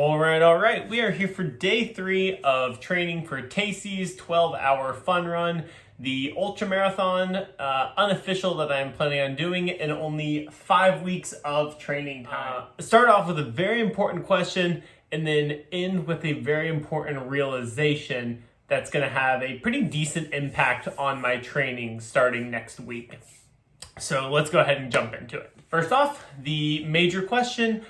All right. We are here for day 3 of training for Tacy's 12-hour fun run, the ultra marathon, unofficial that I'm planning on doing in only 5 weeks of training time. Start off with a very important question and then end with a very important realization that's going to have a pretty decent impact on my training starting next week. So let's go ahead and jump into it. First off, the major question: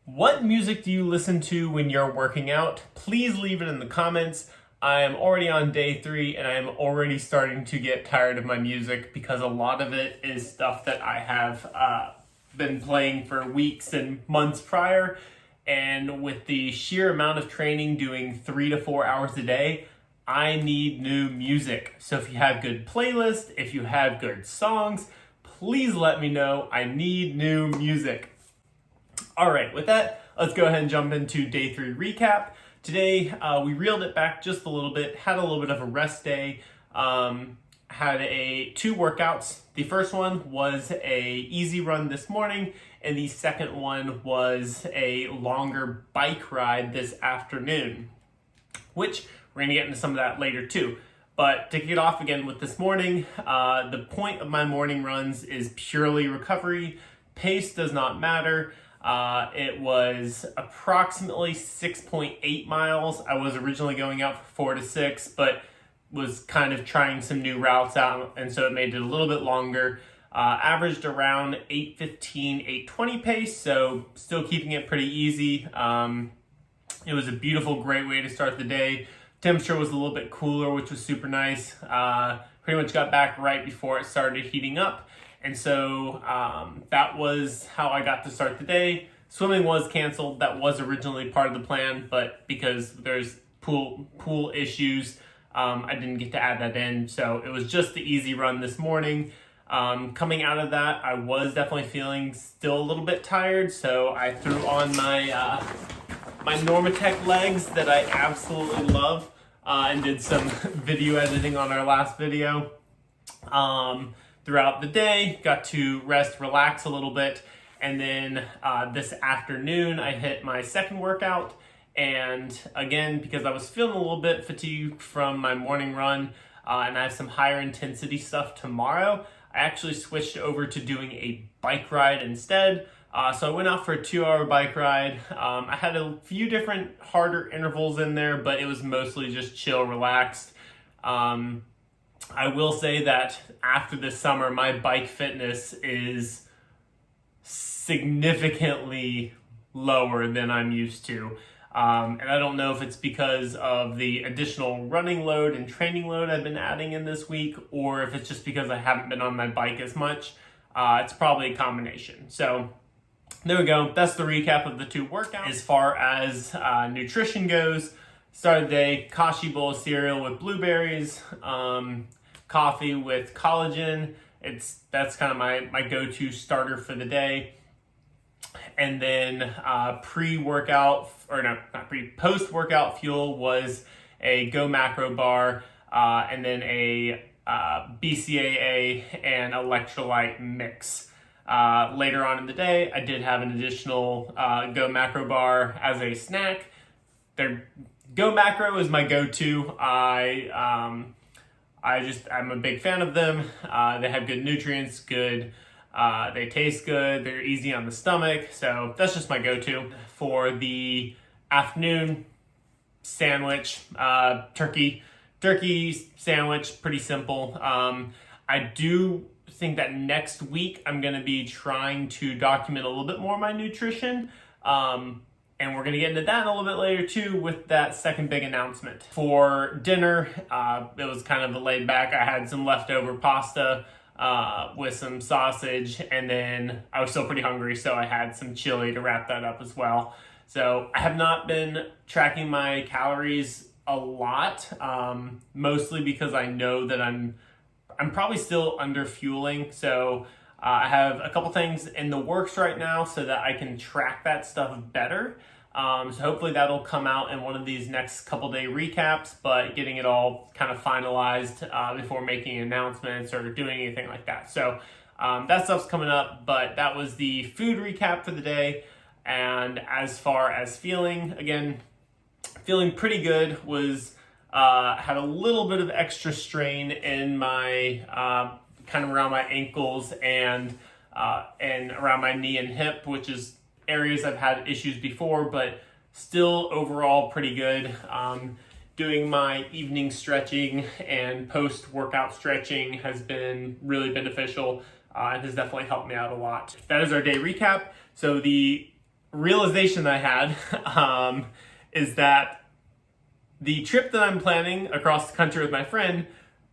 what music do you listen to when you're working out? Please leave it in the comments. I am already on day 3 and I am already starting to get tired of my music because a lot of it is stuff that I have been playing for weeks and months prior. And with the sheer amount of training, doing 3 to 4 hours a day, I need new music. So if you have good playlists, if you have good songs, please let me know. I need new music. All right, with that, let's go ahead and jump into day 3 recap. Today, we reeled it back just a little bit, had a little bit of a rest day, had 2 workouts. The first one was a easy run this morning, and the second one was a longer bike ride this afternoon, which we're gonna get into some of that later too. But to kick it off again with this morning, the point of my morning runs is purely recovery. Pace does not matter. It was approximately 6.8 miles. I was originally going out for 4 to 6, but was kind of trying some new routes out, and so it made it a little bit longer. Averaged around 8:15, 8:20 pace, so still keeping it pretty easy. It was a beautiful, great way to start the day. Temperature was a little bit cooler, which was super nice. Pretty much got back right before it started heating up. And so that was how I got to start the day. Swimming was canceled. That was originally part of the plan, but because there's pool issues, I didn't get to add that in. So it was just the easy run this morning. Coming out of that, I was definitely feeling still a little bit tired. So I threw on my Normatec legs that I absolutely love and did some video editing on our last video. Throughout the day, got to rest, relax a little bit, and then this afternoon I hit my second workout, and again, because I was feeling a little bit fatigued from my morning run, and I have some higher intensity stuff tomorrow, I actually switched over to doing a bike ride instead. So I went out for a 2-hour bike ride. I had a few different harder intervals in there, but it was mostly just chill, relaxed. I will say that after this summer, my bike fitness is significantly lower than I'm used to. And I don't know if it's because of the additional running load and training load I've been adding in this week, or if it's just because I haven't been on my bike as much. It's probably a combination. So there we go. That's the recap of the 2 workouts. As far as nutrition goes, started the day, kashi bowl of cereal with blueberries, coffee with collagen. That's kind of my go-to starter for the day. And then post-workout fuel was a Go Macro bar, and then a BCAA and electrolyte mix. Later on in the day, I did have an additional Go Macro bar as a snack. Go Macro is my go-to. I'm a big fan of them. They have good nutrients, they taste good, they're easy on the stomach, so that's just my go-to. For the afternoon sandwich, turkey sandwich, pretty simple. I do think that next week I'm going to be trying to document a little bit more of my nutrition. And we're going to get into that a little bit later too with that second big announcement. For dinner, it was kind of a laid back. I had some leftover pasta with some sausage, and then I was still pretty hungry, so I had some chili to wrap that up as well. So I have not been tracking my calories a lot, mostly because I know that I'm probably still under fueling. So I have a couple things in the works right now so that I can track that stuff better. So hopefully that'll come out in one of these next couple day recaps, but getting it all kind of finalized before making announcements or doing anything like that. So that stuff's coming up, but that was the food recap for the day. And as far as feeling, again, feeling pretty good. Was had a little bit of extra strain in my kind of around my ankles and around my knee and hip, which is areas I've had issues before, but still overall pretty good. Doing my evening stretching and post-workout stretching has been really beneficial and has definitely helped me out a lot. That is our day recap. So the realization I had is that the trip that I'm planning across the country with my friend,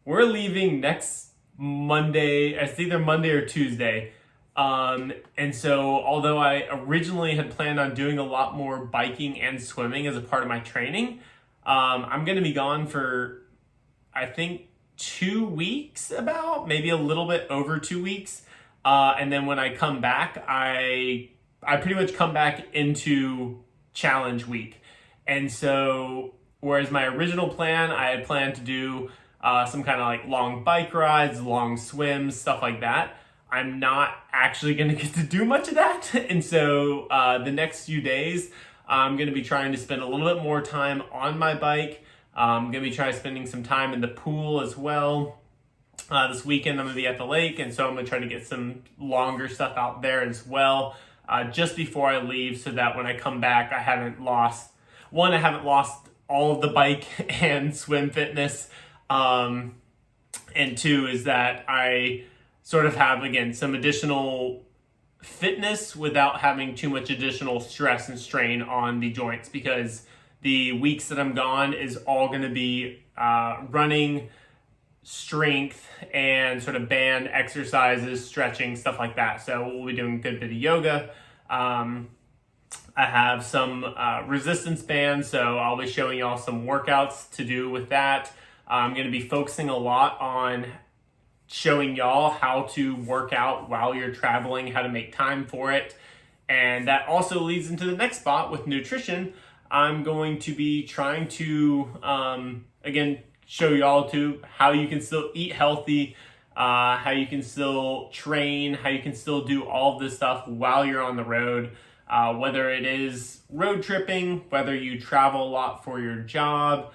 we're leaving next Monday. It's either Monday or Tuesday. And so although I originally had planned on doing a lot more biking and swimming as a part of my training, I'm going to be gone for, I think, 2 weeks, about maybe a little bit over 2 weeks. And then when I come back, I pretty much come back into challenge week. And so whereas my original plan, I had planned to do some kind of like long bike rides, long swims, stuff like that. I'm not actually going to get to do much of that. And so the next few days, I'm going to be trying to spend a little bit more time on my bike. I'm going to be trying spending some time in the pool as well. This weekend, I'm going to be at the lake, and so I'm going to try to get some longer stuff out there as well, just before I leave, so that when I come back, I haven't lost all of the bike and swim fitness. And two is that I sort of have, again, some additional fitness without having too much additional stress and strain on the joints, because the weeks that I'm gone is all going to be running, strength, and sort of band exercises, stretching, stuff like that. So we'll be doing a good bit of yoga. I have some resistance bands, so I'll be showing y'all some workouts to do with that. I'm going to be focusing a lot on showing y'all how to work out while you're traveling, how to make time for it. And that also leads into the next spot with nutrition. I'm going to be trying to, again, show y'all to how you can still eat healthy, how you can still train, how you can still do all of this stuff while you're on the road. Whether it is road tripping, whether you travel a lot for your job,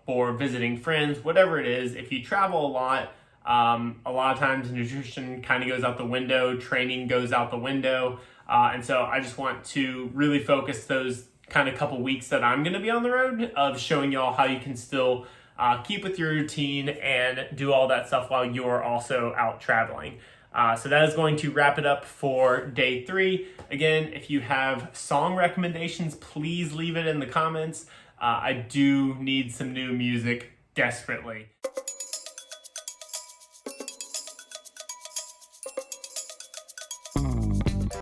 for visiting friends, whatever it is, if you travel a lot of times nutrition kind of goes out the window, training goes out the window. And so I just want to really focus those kind of couple weeks that I'm going to be on the road of showing y'all how you can still keep with your routine and do all that stuff while you're also out traveling. So that is going to wrap it up for day 3. Again, if you have song recommendations, please leave it in the comments. I do need some new music desperately.